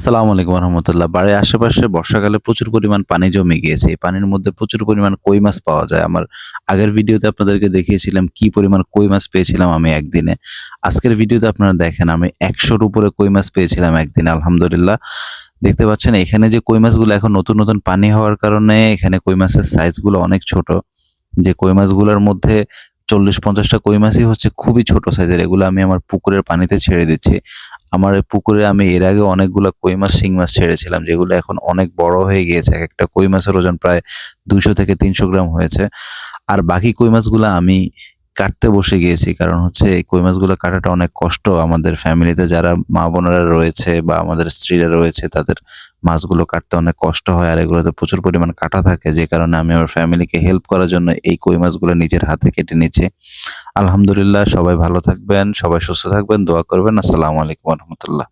আসসালামু আলাইকুম রহমতুল্লাহ। বাড়ির আশেপাশে বর্ষাকালে প্রচুর পরিমাণ পানি জমে গিয়েছে। এই পানির মধ্যে প্রচুর পরিমাণ কই মাছ পাওয়া যায়। আমার আগের ভিডিওতে আপনাদেরকে দেখিয়েছিলাম কি পরিমাণ কই মাছ পেয়েছিলাম আমি একদিনে। আজকের ভিডিওতে আপনারা দেখেন আমি ১০০-র উপরে কই মাছ পেয়েছিলাম একদিনে আলহামদুলিল্লাহ। দেখতে পাচ্ছেন এখানে যে কই মাছগুলো এখন নতুন, নতুন পানি হওয়ার কারণে এখানে কই মাছের সাইজগুলো অনেক ছোট। যে কই মাছগুলোর মধ্যে ৪০-৫০ টা কই মাছই হচ্ছে খুবই ছোট সাইজের। এগুলো আমি আমার পুকুরের পানিতে ছেড়ে দিচ্ছি। আমার এই পুকুরে আমি এর আগে অনেকগুলা কই মাছ, শিং মাছ ছেড়েছিলাম যেগুলো এখন অনেক বড় হয়ে গিয়েছে। একেকটা কই মাছের ওজন প্রায় ২০০ থেকে ৩০০ গ্রাম হয়েছে। আর বাকি কই মাছগুলা আমি কাটতে বসে গিয়েছি। কারণ হচ্ছে এই কই মাছগুলো কাটাটা অনেক কষ্ট। আমাদের ফ্যামিলিতে যারা মা-বোনেরা রয়েছে বা আমাদের স্ত্রীরা রয়েছে তাদের মাছগুলো কাটতে অনেক কষ্ট হয়। আর এগুলোতে প্রচুর পরিমাণ কাঁটা থাকে। যে কারণে আমি আমার ফ্যামিলিকে হেল্প করার জন্য এই কই মাছগুলো নিজের হাতে কেটে নিচ্ছি। আলহামদুলিল্লাহ সবাই ভালো থাকবেন, সবাই সুস্থ থাকবেন, দোয়া করবেন। আসসালামু আলাইকুম ওয়া রাহমাতুল্লাহ।